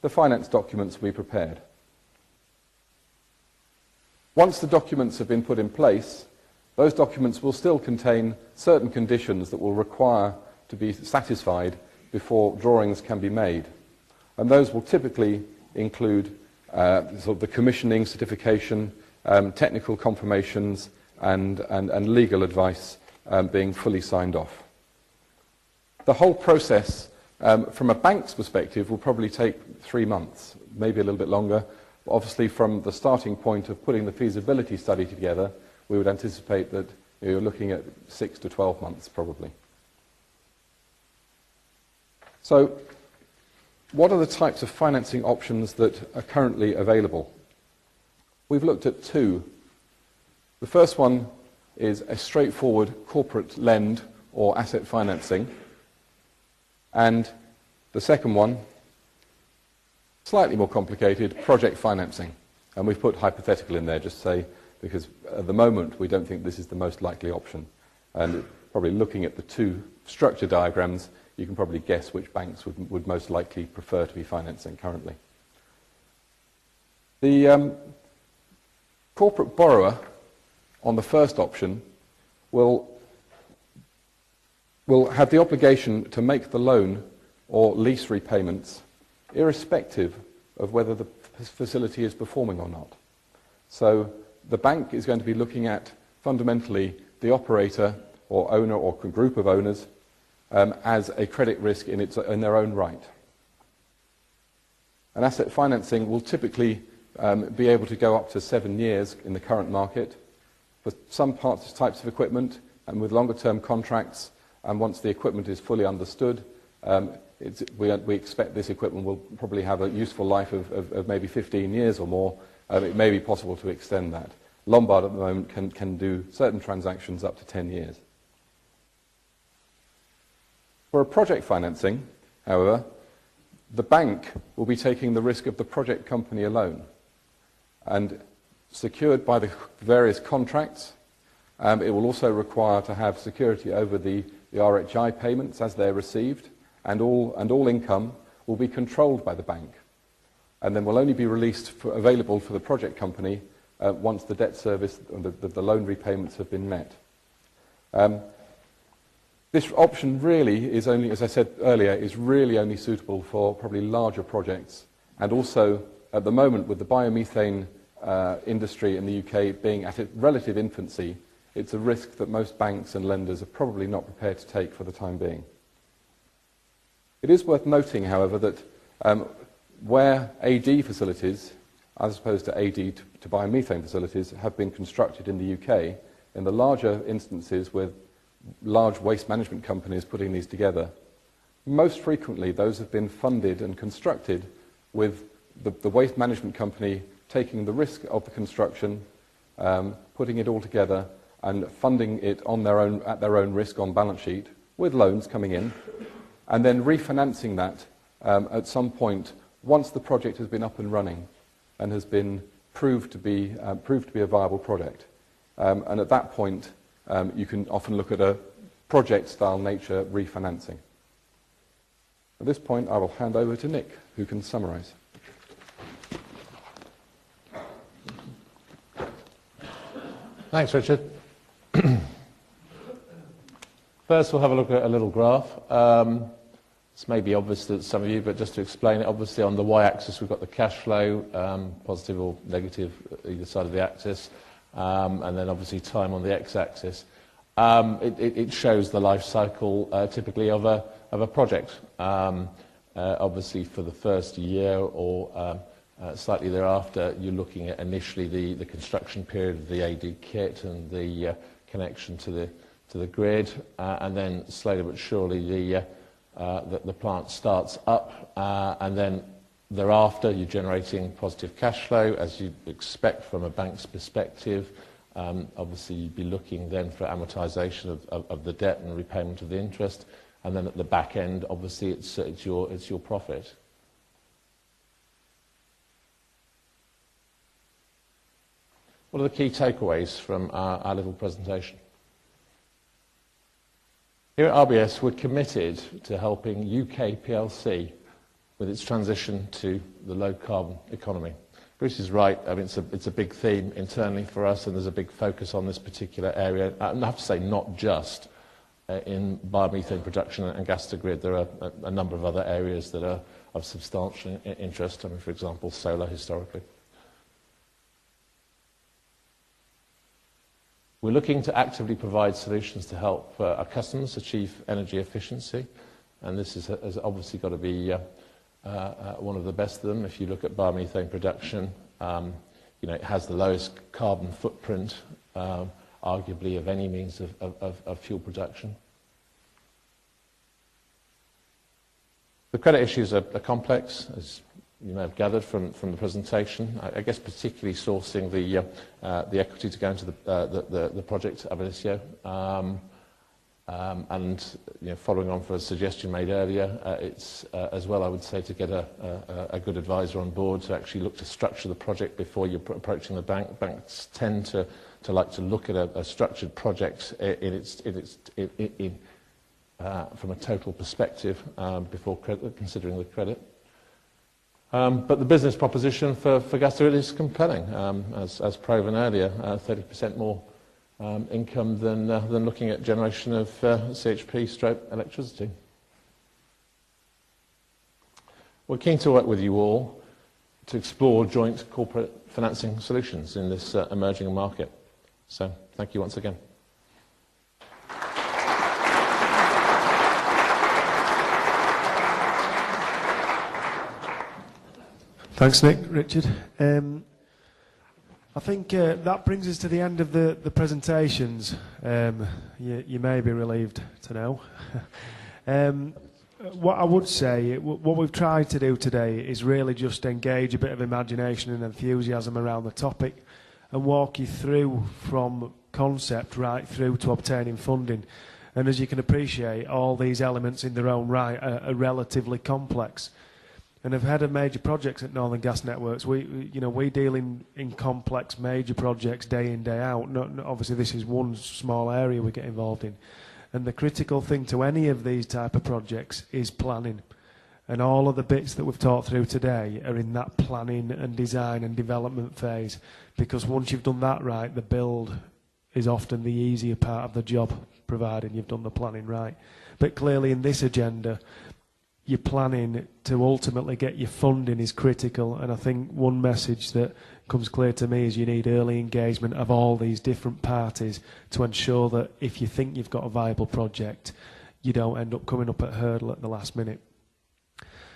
the finance documents will be prepared. Once the documents have been put in place, those documents will still contain certain conditions that will require to be satisfied before drawings can be made. And those will typically include sort of the commissioning, certification, technical confirmations, and legal advice being fully signed off. The whole process, from a bank's perspective, will probably take 3 months, maybe a little bit longer. But obviously, from the starting point of putting the feasibility study together, we would anticipate that you're looking at 6 to 12 months, probably. So, what are the types of financing options that are currently available? We've looked at 2. The first one is a straightforward corporate lend or asset financing. And the second one, slightly more complicated, project financing. And we've put hypothetical in there, just say, because at the moment we don't think this is the most likely option. And probably looking at the 2 structure diagrams, you can probably guess which banks would most likely prefer to be financing currently. The corporate borrower on the first option will have the obligation to make the loan or lease repayments irrespective of whether the facility is performing or not. So the bank is going to be looking at fundamentally the operator or owner or group of owners as a credit risk in their own right. And asset financing will typically be able to go up to 7 years in the current market for some types of equipment, and with longer term contracts, and once the equipment is fully understood, we expect this equipment will probably have a useful life of maybe 15 years or more. It may be possible to extend that. Lombard at the moment can do certain transactions up to 10 years. For a project financing, however, the bank will be taking the risk of the project company alone, and secured by the various contracts. It will also require to have security over the RHI payments as they're received, and all income will be controlled by the bank, and then will only be available for the project company once the debt service and the loan repayments have been met. This option really is only, as I said earlier, is really only suitable for probably larger projects, and also at the moment with the biomethane industry in the UK being at its relative infancy, it's a risk that most banks and lenders are probably not prepared to take for the time being. It is worth noting, however, that where AD facilities, as opposed to AD to biomethane facilities, have been constructed in the UK, in the larger instances with large waste management companies putting these together, most frequently those have been funded and constructed with the waste management company taking the risk of the construction, putting it all together and funding it at their own risk on balance sheet, with loans coming in, and then refinancing that at some point once the project has been up and running and has been proved to be a viable project. And at that point, you can often look at a project-style nature refinancing. At this point, I will hand over to Nick, who can summarise. Thanks, Richard. First, we'll have a look at a little graph. This may be obvious to some of you, but just to explain it, obviously on the y-axis we've got the cash flow, positive or negative either side of the axis, and then obviously time on the x-axis. It shows the life cycle typically of a project. Obviously for the first year or slightly thereafter, you're looking at initially the construction period of the AD kit and the connection to to the grid, and then slowly but surely the plant starts up, and then thereafter you're generating positive cash flow, as you'd expect from a bank's perspective. Obviously, you'd be looking then for amortisation of the debt and repayment of the interest, and then at the back end, obviously, it's your profit. What are the key takeaways from our little presentation? Here at RBS, we're committed to helping UK PLC with its transition to the low-carbon economy. Bruce is right. I mean, it's a big theme internally for us, and there's a big focus on this particular area. And I have to say, not just in biomethane production and gas to grid. There are a number of other areas that are of substantial interest. I mean, for example, solar historically. We're looking to actively provide solutions to help our customers achieve energy efficiency, and this has obviously got to be one of the best of them. If you look at biomethane production, it has the lowest carbon footprint, arguably, of any means of fuel production. The credit issues are complex, as you may have gathered from the presentation. I guess particularly sourcing the equity to go into the project ab initio. And following on from a suggestion made earlier, it's as well, I would say, to get a good advisor on board to actually look to structure the project before you're approaching the bank. Banks tend to like to look at a structured project from a total perspective before considering the credit. But the business proposition for Gas Pt2 is compelling, as proven earlier, 30% more income than looking at generation of CHP stroke electricity. We're keen to work with you all to explore joint corporate financing solutions in this emerging market. So thank you once again. Thanks, Nick. Richard. I think that brings us to the end of the presentations. You may be relieved to know. What I would say, what we've tried to do today is really just engage a bit of imagination and enthusiasm around the topic and walk you through from concept right through to obtaining funding. And as you can appreciate, all these elements in their own right are relatively complex. And as head of major projects at Northern Gas Networks, we deal in complex major projects day in, day out. Obviously, this is one small area we get involved in. And the critical thing to any of these type of projects is planning. And all of the bits that we've talked through today are in that planning and design and development phase. Because once you've done that right, the build is often the easier part of the job, providing you've done the planning right. But clearly in this agenda, your planning to ultimately get your funding is critical, and I think one message that comes clear to me is you need early engagement of all these different parties to ensure that if you think you've got a viable project, you don't end up coming up at hurdle at the last minute.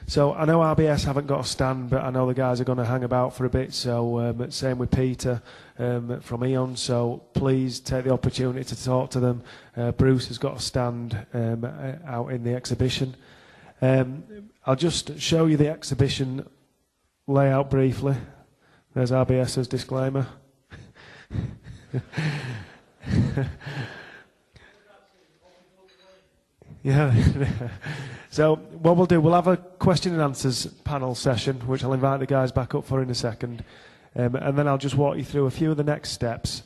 So I know RBS haven't got a stand, but I know the guys are going to hang about for a bit, so same with Peter from E.ON, so please take the opportunity to talk to them. Bruce has got a stand out in the exhibition. I'll just show you the exhibition layout briefly. There's RBS's disclaimer. Yeah. So what we'll do, we'll have a question and answers panel session, which I'll invite the guys back up for in a second. And then I'll just walk you through a few of the next steps.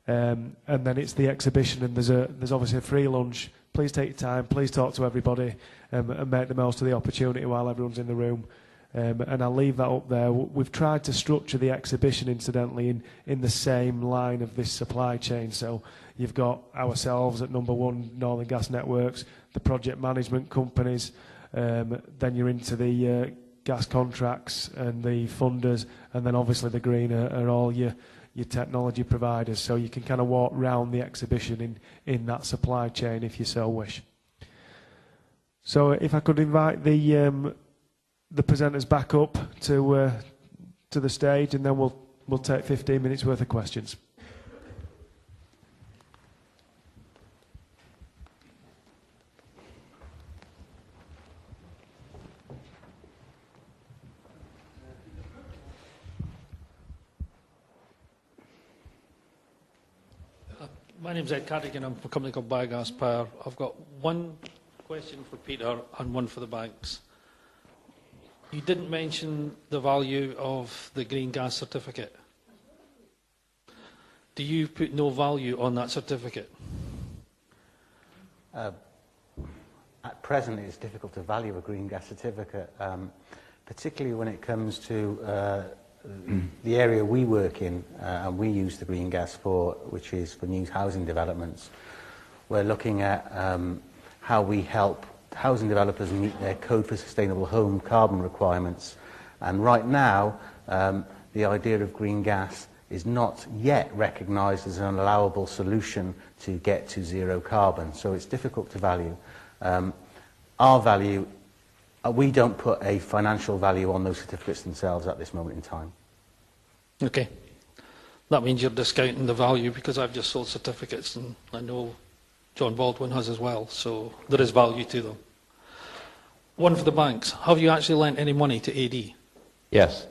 And then it's the exhibition, and there's obviously a free lunch. Please take your time, please talk to everybody, and make the most of the opportunity while everyone's in the room. And I'll leave that up there. We've tried to structure the exhibition, incidentally, in the same line of this supply chain. So you've got ourselves at number one, Northern Gas Networks, the project management companies, then you're into the gas contracts and the funders, and then obviously the green are all your technology providers, so you can kind of walk round the exhibition in that supply chain if you so wish. So if I could invite the presenters back up to the stage, and then we'll take 15 minutes worth of questions. My name's Ed Cardigan. I'm from a company called Biogas Power. I've got one question for Peter and one for the banks. You didn't mention the value of the green gas certificate. Do you put no value on that certificate? At present, it's difficult to value a green gas certificate, particularly when it comes to the area we work in and we use the green gas for, which is for new housing developments. We're looking at how we help housing developers meet their Code for Sustainable Home carbon requirements. And right now, the idea of green gas is not yet recognised as an allowable solution to get to zero carbon. So it's difficult to value. Our value, we don't put a financial value on those certificates themselves at this moment in time. Okay. That means you're discounting the value, because I've just sold certificates and I know John Baldwin has as well, so there is value to them. One for the banks. Have you actually lent any money to AD? Yes.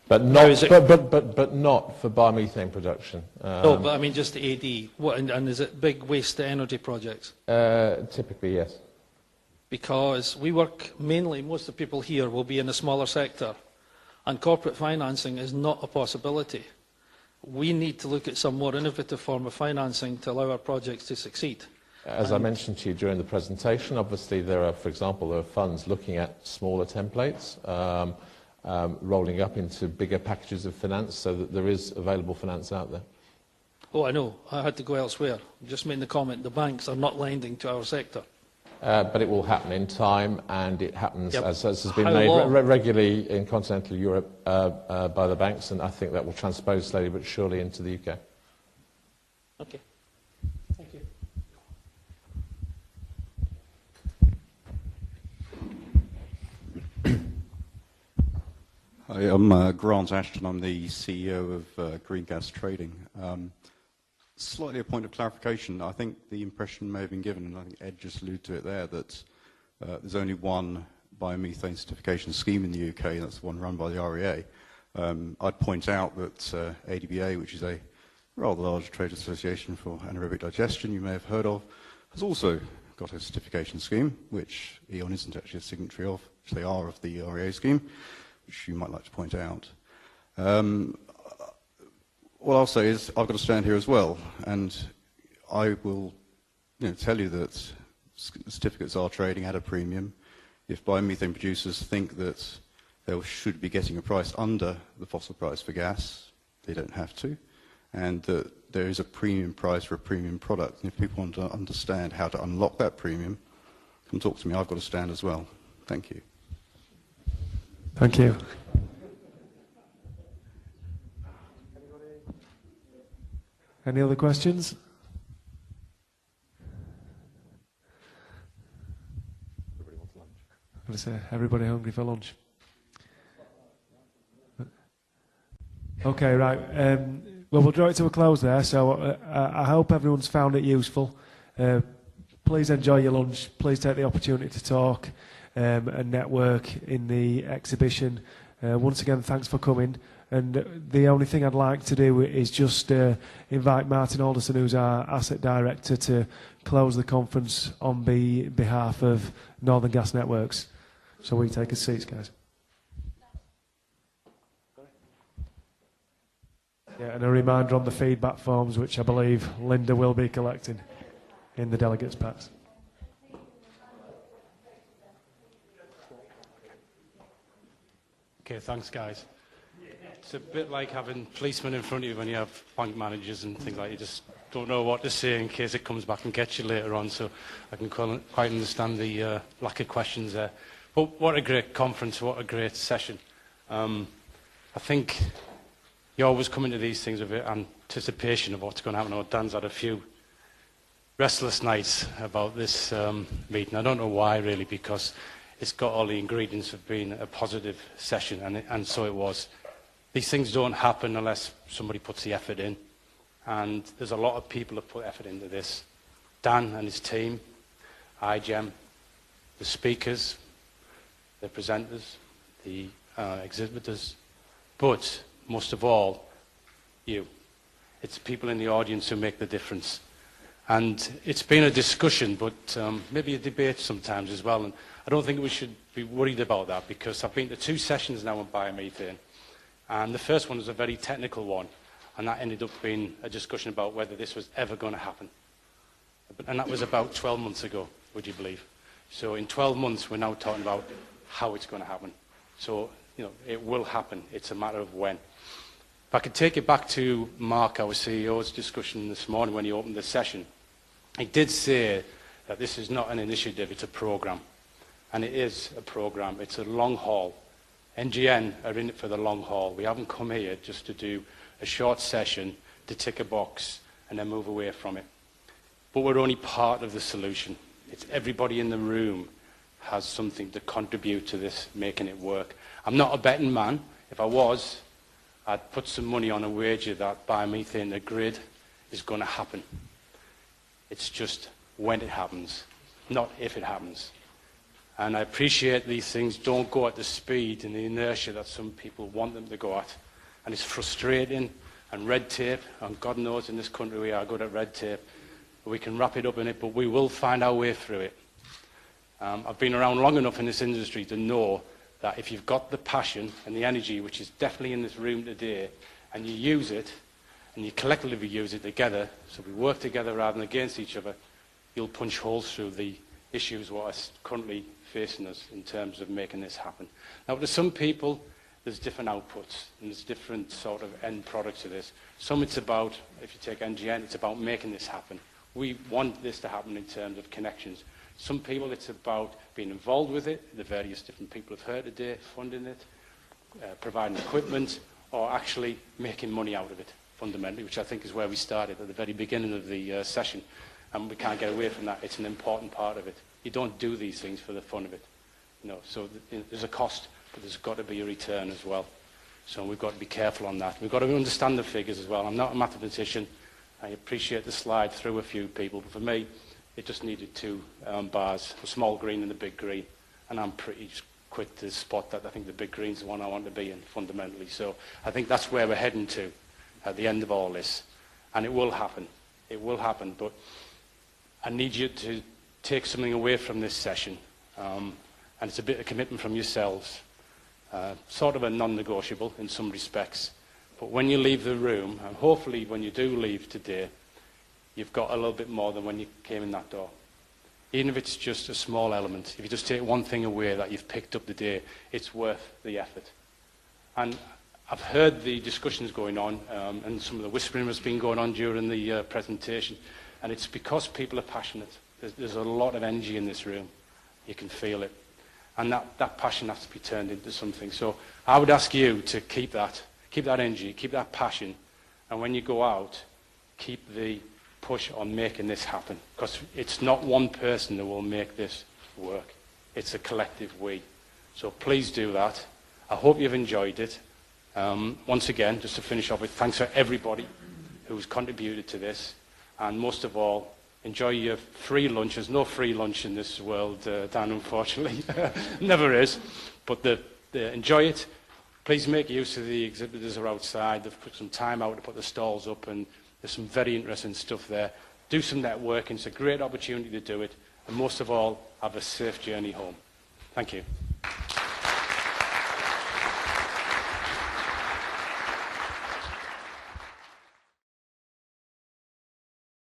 But not, but not for biomethane production. No, but I mean just the AD. What, and is it big waste-to-energy projects? Typically, yes. Because we work mainly, most of the people here will be in the smaller sector, and corporate financing is not a possibility. We need to look at some more innovative form of financing to allow our projects to succeed. As I mentioned to you during the presentation, obviously there are, for example, there are funds looking at smaller templates, rolling up into bigger packages of finance, so that there is available finance out there. Oh, I know. I had to go elsewhere. Just making the comment, the banks are not lending to our sector. But it will happen in time, and it happens, Yep. as has been made regularly in continental Europe by the banks, and I think that will transpose slowly but surely into the UK. Okay. Thank you. Hi, I'm Grant Ashton. I'm the CEO of Green Gas Trading. Slightly a point of clarification. I think the impression may have been given, and I think Ed just alluded to it there, that there's only one biomethane certification scheme in the UK, and that's the one run by the REA. I'd point out that ADBA, which is a rather large trade association for anaerobic digestion you may have heard of, has also got a certification scheme, which E.ON isn't actually a signatory of, which they are of the REA scheme, which you might like to point out. What I'll say is I've got to stand here as well, and I will tell you that certificates are trading at a premium. If biomethane producers think that they should be getting a price under the fossil price for gas, they don't have to, and that there is a premium price for a premium product. And if people want to understand how to unlock that premium, come talk to me. I've got to stand as well. Thank you. Thank you. Any other questions? Everybody wants lunch. I'm going to say, everybody hungry for lunch? Okay, right. Well, we'll draw it to a close there, so I hope everyone's found it useful. Please enjoy your lunch. Please take the opportunity to talk and network in the exhibition. Once again, thanks for coming. And the only thing I'd like to do is just invite Martin Alderson, who's our Asset Director, to close the conference on behalf of Northern Gas Networks. So we take a seat, guys. Yeah, and a reminder on the feedback forms, which I believe Linda will be collecting in the delegates' packs. Okay, thanks, guys. It's a bit like having policemen in front of you when you have bank managers and things like that. You just don't know what to say in case it comes back and gets you later on, so I can quite understand the lack of questions there. But what a great conference, what a great session. I think you always come into these things with anticipation of what's going to happen. Oh, Dan's had a few restless nights about this meeting. I don't know why, really, because it's got all the ingredients of being a positive session, and so it was. These things don't happen unless somebody puts the effort in, and there's a lot of people that put effort into this. Dan and his team, iGEM, the speakers, the presenters, the exhibitors, but most of all, you. It's people in the audience who make the difference. And it's been a discussion, but maybe a debate sometimes as well. And I don't think we should be worried about that, because I've been to 2 sessions now on biomethane. And the first one was a very technical one, and that ended up being a discussion about whether this was ever going to happen. And that was about 12 months ago, would you believe? So in 12 months, we're now talking about how it's going to happen. So, you know, it will happen. It's a matter of when. If I could take it back to Mark, our CEO's discussion this morning when he opened the session, he did say that this is not an initiative, it's a program. And it is a program. It's a long haul. NGN are in it for the long haul. We haven't come here just to do a short session to tick a box and then move away from it. But we're only part of the solution. It's everybody in the room has something to contribute to this, making it work. I'm not a betting man. If I was, I'd put some money on a wager that biomethane in the grid is going to happen. It's just when it happens, not if it happens. And I appreciate these things don't go at the speed and the inertia that some people want them to go at. And it's frustrating, and red tape, and God knows in this country we are good at red tape. We can wrap it up in it, but we will find our way through it. I've been around long enough in this industry to know that if you've got the passion and the energy, which is definitely in this room today, and you use it, and you collectively use it together, so we work together rather than against each other, you'll punch holes through the issues what are currently facing us in terms of making this happen. Now, to some people, there's different outputs, and there's different sort of end products to this. Some it's about, if you take NGN, it's about making this happen. We want this to happen in terms of connections. Some people, it's about being involved with it, the various different people have heard today, funding it, providing equipment, or actually making money out of it, fundamentally, which I think is where we started at the very beginning of the session. And we can't get away from that. It's an important part of it. You don't do these things for the fun of it. You know, so there's a cost, but there's got to be a return as well. So we've got to be careful on that. We've got to understand the figures as well. I'm not a mathematician. I appreciate the slide through a few people, but for me, it just needed 2 bars, a small green and a big green. And I'm pretty quick to spot that. I think the big green's the one I want to be in, fundamentally. So I think that's where we're heading to at the end of all this. And it will happen. It will happen. But I need you to take something away from this session. And it's a bit of commitment from yourselves. Sort of a non-negotiable in some respects. But when you leave the room, and hopefully when you do leave today, you've got a little bit more than when you came in that door. Even if it's just a small element, if you just take one thing away that you've picked up today, it's worth the effort. And I've heard the discussions going on, and some of the whispering that's been going on during the presentation, and it's because people are passionate. There's a lot of energy in this room. You can feel it. And that passion has to be turned into something. So I would ask you to keep that energy, keep that passion, and when you go out, keep the push on making this happen. Because it's not one person that will make this work. It's a collective we. So please do that. I hope you've enjoyed it. Once again, just to finish off with, thanks for everybody who's contributed to this. And most of all, enjoy your free lunch. There's no free lunch in this world, Dan, unfortunately. Never is. But enjoy it. Please make use of the exhibitors who are outside. They've put some time out to put the stalls up, and there's some very interesting stuff there. Do some networking. It's a great opportunity to do it. And most of all, have a safe journey home. Thank you.